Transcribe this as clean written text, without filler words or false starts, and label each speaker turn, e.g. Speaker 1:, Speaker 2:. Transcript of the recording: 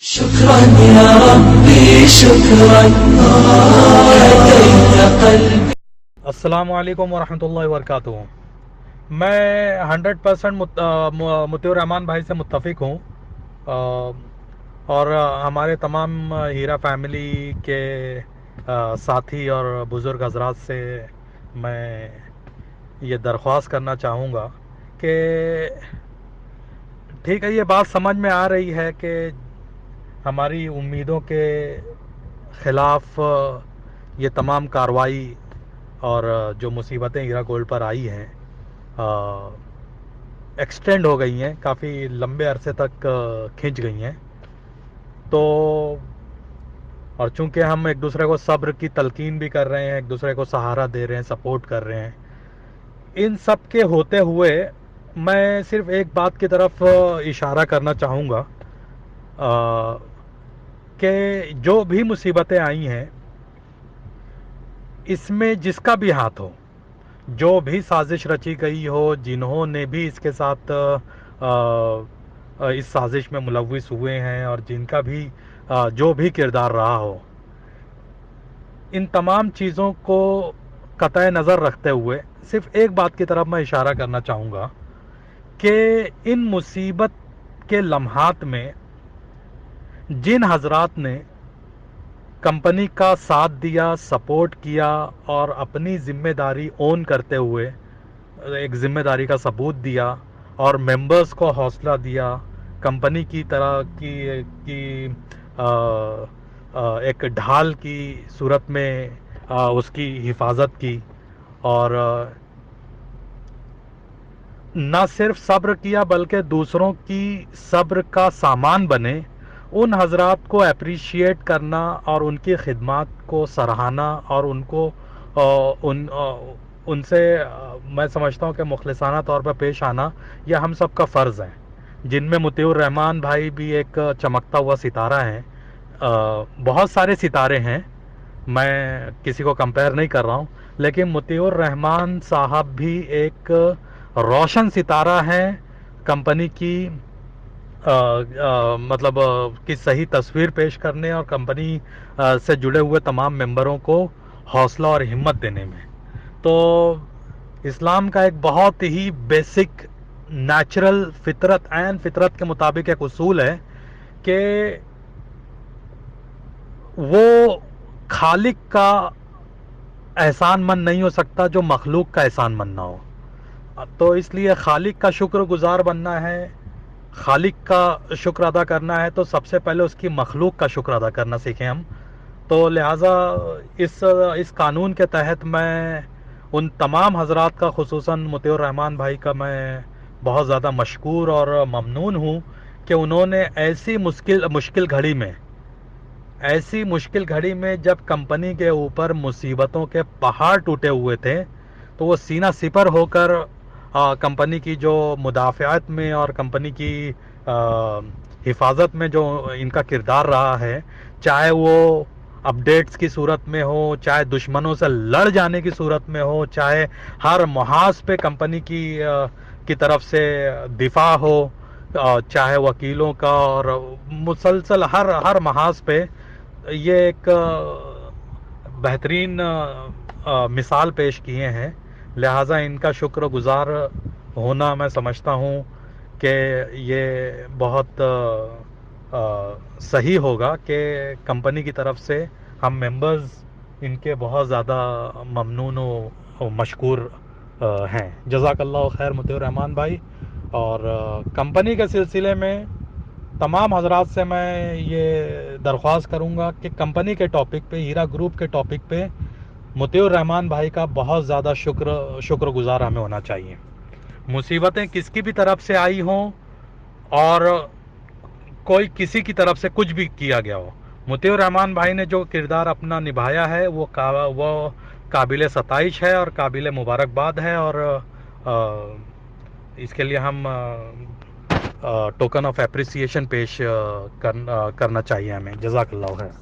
Speaker 1: شكرا يا ربي شكرا هديت قلبي.
Speaker 2: السلام علیکم ورحمۃ اللہ وبرکاتہ. میں 100% مطیع الرحمان بھائی سے متفق ہوں اور ہمارے تمام ہیرا فیملی کے ساتھی اور بزرگ حضرات سے میں یہ درخواست کرنا چاہوں گا کہ ٹھیک ہے، یہ بات سمجھ میں آ رہی ہے کہ ہماری امیدوں کے خلاف یہ تمام کارروائی اور جو مصیبتیں ہیرا گولڈ پر آئی ہیں ایکسٹینڈ ہو گئی ہیں، کافی لمبے عرصے تک کھنچ گئی ہیں. تو اور چونکہ ہم ایک دوسرے کو صبر کی تلقین بھی کر رہے ہیں، ایک دوسرے کو سہارا دے رہے ہیں، سپورٹ کر رہے ہیں، ان سب کے ہوتے ہوئے میں صرف ایک بات کی طرف اشارہ کرنا چاہوں گا کہ جو بھی مصیبتیں آئی ہیں اس میں جس کا بھی ہاتھ ہو، جو بھی سازش رچی گئی ہو، جنہوں نے بھی اس کے ساتھ اس سازش میں ملوث ہوئے ہیں اور جن کا بھی جو بھی کردار رہا ہو، ان تمام چیزوں کو قطع نظر رکھتے ہوئے صرف ایک بات کی طرف میں اشارہ کرنا چاہوں گا کہ ان مصیبت کے لمحات میں جن حضرات نے کمپنی کا ساتھ دیا، سپورٹ کیا اور اپنی ذمہ داری اون کرتے ہوئے ایک ذمہ داری کا ثبوت دیا اور ممبرز کو حوصلہ دیا، کمپنی کی طرح کی ایک ڈھال کی صورت میں اس کی حفاظت کی اور نہ صرف صبر کیا بلکہ دوسروں کی صبر کا سامان بنے، ان حضرات کو اپریشیٹ کرنا اور ان کی خدمات کو سراہنا اور ان کو ان سے میں سمجھتا ہوں کہ مخلصانہ طور پر پیش آنا یہ ہم سب کا فرض ہے، جن میں مطیع الرحمان بھائی بھی ایک چمکتا ہوا ستارہ ہیں. بہت سارے ستارے ہیں، میں کسی کو کمپیئر نہیں کر رہا ہوں، لیکن مطیع الرحمان صاحب بھی ایک روشن ستارہ ہیں کمپنی کی مطلب کی صحیح تصویر پیش کرنے اور کمپنی سے جڑے ہوئے تمام ممبروں کو حوصلہ اور ہمت دینے میں. تو اسلام کا ایک بہت ہی بیسک نیچرل فطرت کے مطابق ایک اصول ہے کہ وہ خالق کا احسان مند نہیں ہو سکتا جو مخلوق کا احسان مند نہ ہو. تو اس لیے خالق کا شکر گزار بننا ہے، خالق کا شکر ادا کرنا ہے تو سب سے پہلے اس کی مخلوق کا شکر ادا کرنا سیکھیں ہم. تو لہٰذا اس قانون کے تحت میں ان تمام حضرات کا، خصوصاً مطیع الرحمان بھائی کا، میں بہت زیادہ مشکور اور ممنون ہوں کہ انہوں نے ایسی مشکل گھڑی میں جب کمپنی کے اوپر مصیبتوں کے پہاڑ ٹوٹے ہوئے تھے تو وہ سینہ سپر ہو کر کمپنی کی جو مدافعت میں اور کمپنی کی حفاظت میں جو ان کا کردار رہا ہے، چاہے وہ اپڈیٹس کی صورت میں ہو، چاہے دشمنوں سے لڑ جانے کی صورت میں ہو، چاہے ہر محاذ پہ کمپنی کی طرف سے دفاع ہو، چاہے وکیلوں کا، اور مسلسل ہر محاذ پہ یہ ایک بہترین مثال پیش کیے ہیں. لہٰذا ان کا شکر گزار ہونا میں سمجھتا ہوں کہ یہ بہت صحیح ہوگا کہ کمپنی کی طرف سے ہم ممبرز ان کے بہت زیادہ ممنون و مشکور ہیں. جزاک اللہ خیر مطیع الرحمان بھائی. اور کمپنی کے سلسلے میں تمام حضرات سے میں یہ درخواست کروں گا کہ کمپنی کے ٹاپک پہ، ہیرا گروپ کے ٹاپک پہ مطیع الرحمان بھائی کا بہت زیادہ شکر گزار ہمیں ہونا چاہیے. مصیبتیں کس کی بھی طرف سے آئی ہوں اور کوئی کسی کی طرف سے کچھ بھی کیا گیا ہو، مطیع الرحمان بھائی نے جو کردار اپنا نبھایا ہے وہ قابل ستائش ہے اور قابل مبارکباد ہے، اور اس کے لیے ہم ٹوکن آف اپریسیشن پیش کرنا چاہیے ہمیں. جزاک اللہ خیر.